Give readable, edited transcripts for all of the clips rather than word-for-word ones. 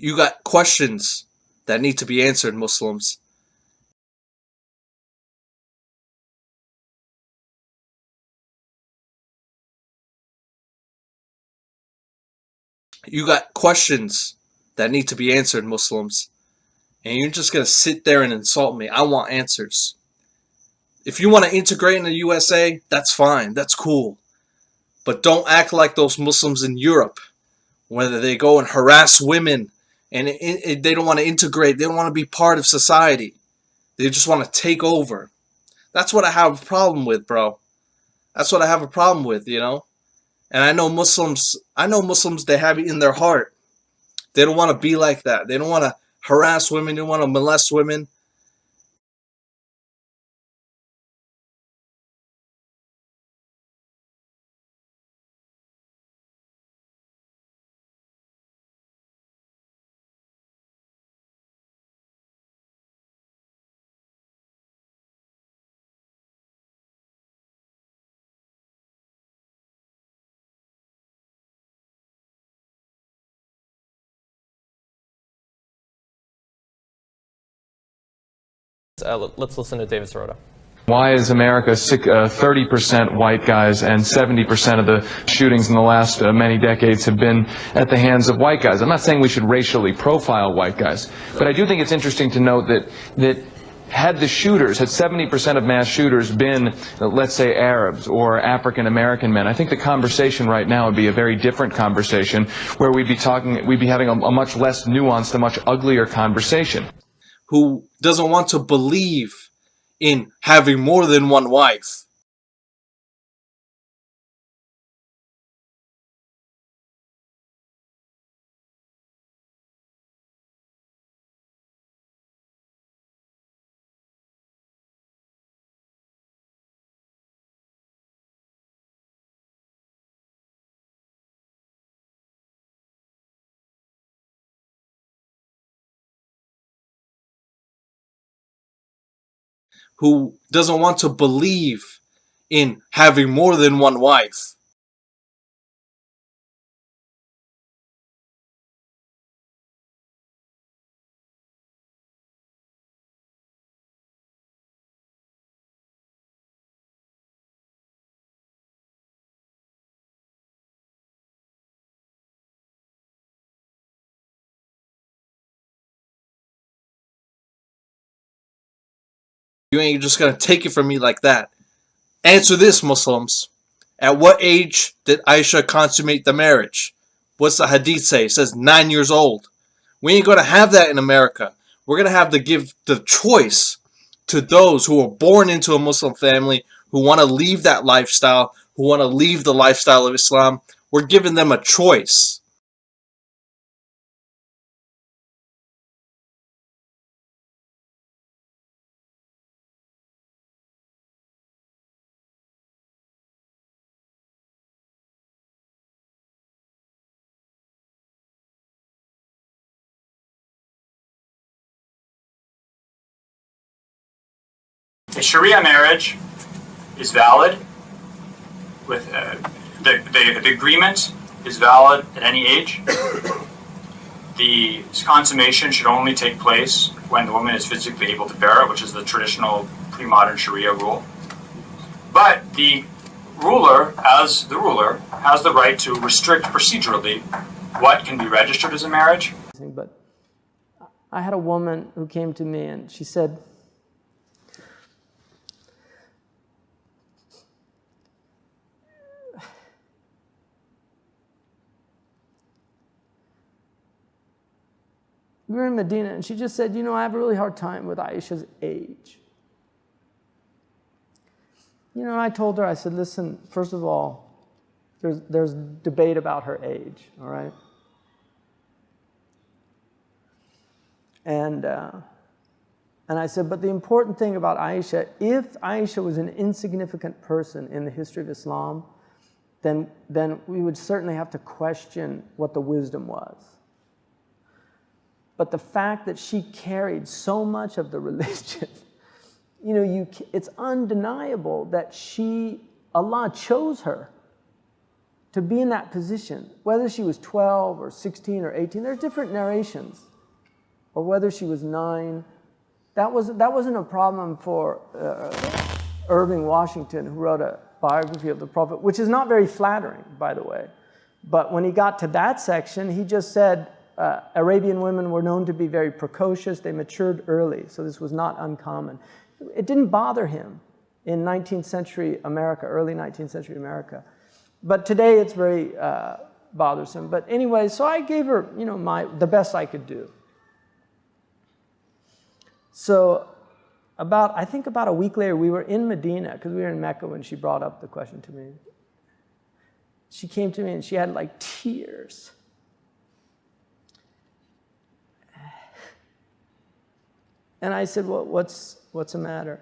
You got questions that need to be answered, Muslims. You got questions that need to be answered, Muslims. And you're just going to sit there and insult me. I want answers. If you want to integrate in the USA, that's fine. That's cool. But don't act like those Muslims in Europe, whether they go and harass women and they don't want to integrate. They don't want to be part of society. They just want to take over. That's what I have a problem with, bro. That's what I have a problem with, you know? And I know Muslims, they have it in their heart. They don't want to be like that. They don't want to harass women. They don't want to molest women. Let's listen to David Sirota. Why is America 30% white guys and 70% of the shootings in the last many decades have been at the hands of white guys? I'm not saying we should racially profile white guys, but I do think it's interesting to note that had 70% of mass shooters been, let's say, Arabs or African American men, I think the conversation right now would be a very different conversation where we'd be having a much less nuanced, a much uglier conversation. Who doesn't want to believe in having more than one wife. Who doesn't want to believe in having more than one wife. You ain't just gonna take it from me like that. Answer this, Muslims. At what age did Aisha consummate the marriage? What's the hadith say? It says 9 years old. We ain't gonna have that in America. We're gonna have to give the choice to those who are born into a Muslim family, who want to leave that lifestyle, who want to leave the lifestyle of Islam. We're giving them a choice. A Sharia marriage is valid with the agreement is valid at any age. The consummation should only take place when the woman is physically able to bear it, which is the traditional pre-modern Sharia rule. But the ruler, as the ruler, has the right to restrict procedurally what can be registered as a marriage. But I had a woman who came to me and she said, we were in Medina, and she just said, you know, I have a really hard time with Aisha's age. You know, and I told her, I said, listen, first of all, there's debate about her age, all right? And I said, but the important thing about Aisha, if Aisha was an insignificant person in the history of Islam, then we would certainly have to question what the wisdom was. But the fact that she carried so much of the religion, you know, it's undeniable that Allah chose her. to be in that position, whether she was 12 or 16 or 18, there are different narrations, or whether she was 9, that wasn't a problem for Irving Washington, who wrote a biography of the Prophet, which is not very flattering, by the way. But when he got to that section, he just said Arabian women were known to be very precocious, they matured early, so this was not uncommon. It didn't bother him in 19th century America, early 19th century America. But today it's very bothersome. But anyway, so I gave her, you know, the best I could do. So I think about a week later, we were in Medina, because we were in Mecca when she brought up the question to me. She came to me and she had like tears. And I said, well, what's the matter?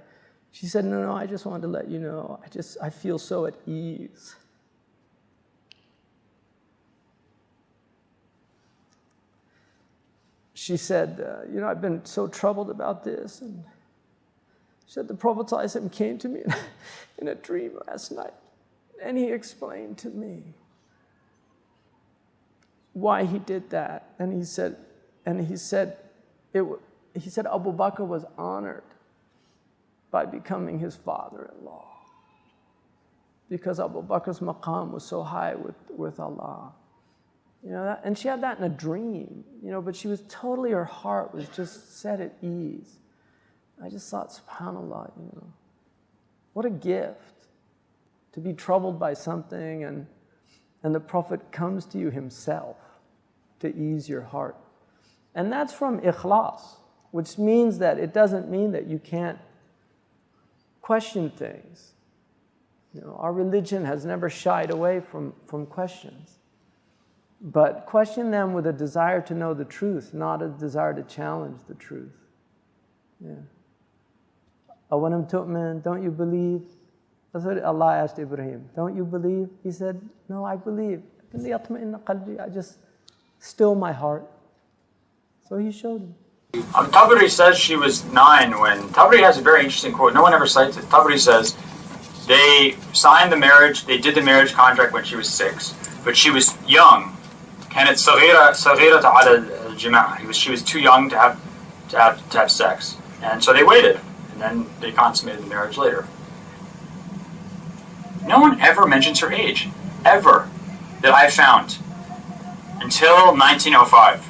She said, no, I just wanted to let you know, I feel so at ease. She said, you know, I've been so troubled about this. And she said, the Prophet ﷺ came to me in a dream last night, and he explained to me why he did that. And he said Abu Bakr was honored by becoming his father-in-law, because Abu Bakr's maqam was so high with Allah. You know, and she had that in a dream, you know, but she was totally, her heart was just set at ease. I just thought, subhanAllah, you know, what a gift to be troubled by something, and the Prophet comes to you himself to ease your heart. And that's from ikhlas, which means that it doesn't mean that you can't question things. You know, our religion has never shied away from questions. But question them with a desire to know the truth, not a desire to challenge the truth. Yeah. Awalam tu'min, don't you believe? That's what Allah asked Ibrahim. Don't you believe? He said, no, I believe. I just still my heart. So he showed him. Tabari says she was 9 when... Tabari has a very interesting quote. No one ever cites it. Tabari says they signed the marriage, they did the marriage contract when she was 6, but she was young. كانت صغيرة على الجماع. She was too young to have sex. And so they waited, and then they consummated the marriage later. No one ever mentions her age, ever, that I found, until 1905.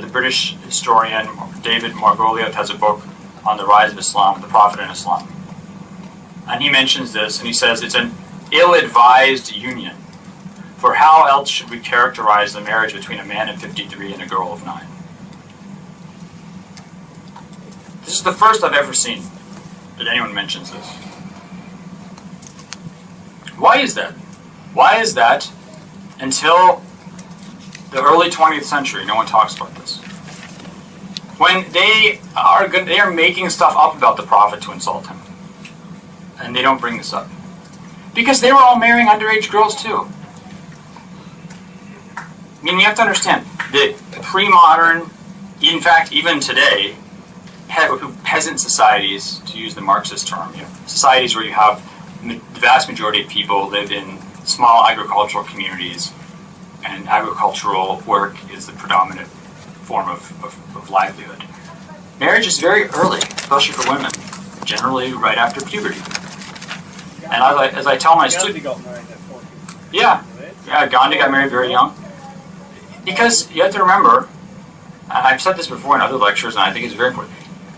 The British historian David Margoliouth has a book on the rise of Islam, the Prophet in Islam. And he mentions this, and he says it's an ill-advised union. For how else should we characterize the marriage between a man of 53 and a girl of 9? This is the first I've ever seen that anyone mentions this. Why is that? Why is that until the early 20th century no one talks about this? When they are making stuff up about the Prophet to insult him. And they don't bring this up. Because they were all marrying underage girls too. I mean, you have to understand that pre-modern, in fact, even today, peasant societies, to use the Marxist term, societies where you have the vast majority of people live in small agricultural communities, and agricultural work is the predominant form of livelihood. Marriage is very early, especially for women, generally right after puberty. And as I tell my students... Gandhi got married at 14. Yeah, Gandhi got married very young. Because you have to remember, and I've said this before in other lectures, and I think it's very important,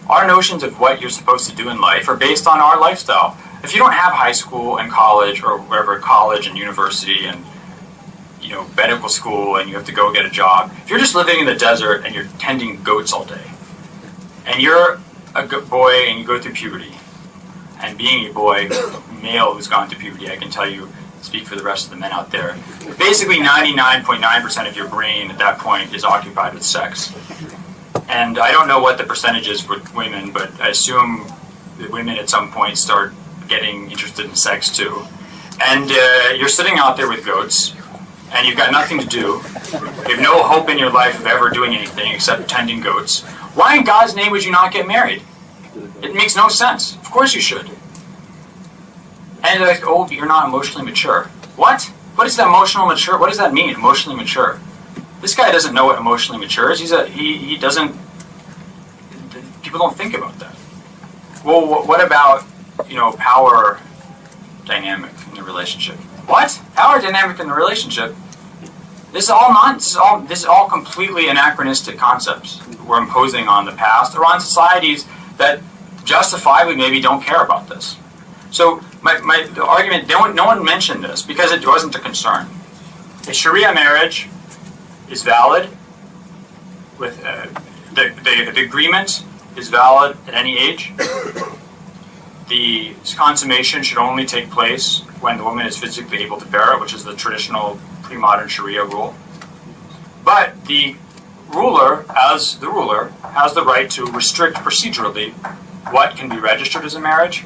our notions of what you're supposed to do in life are based on our lifestyle. If you don't have high school and college, or whatever, college and university and medical school, and you have to go get a job, if you're just living in the desert and you're tending goats all day, and you're a boy and you go through puberty, and being a boy, male who's gone through puberty, I can tell you, speak for the rest of the men out there, basically 99.9% of your brain at that point is occupied with sex. And I don't know what the percentage is with women, but I assume that women at some point start getting interested in sex too. And you're sitting out there with goats, and you've got nothing to do. You have no hope in your life of ever doing anything except tending goats. Why in God's name would you not get married? It makes no sense. Of course you should. And they're like, oh, you're not emotionally mature. What? What is that emotional mature? What does that mean, emotionally mature? This guy doesn't know what emotionally mature is. He doesn't, people don't think about that. Well, what about, power dynamic in the relationship? What? Power dynamic in the relationship? This is all this is all completely anachronistic concepts we're imposing on the past or on societies that justifiably maybe don't care about this. So the argument, no one mentioned this because it wasn't a concern. A Sharia marriage is valid with the agreement is valid at any age. The consummation should only take place when the woman is physically able to bear it, which is the traditional pre-modern Sharia rule. But the ruler, as the ruler, has the right to restrict procedurally what can be registered as a marriage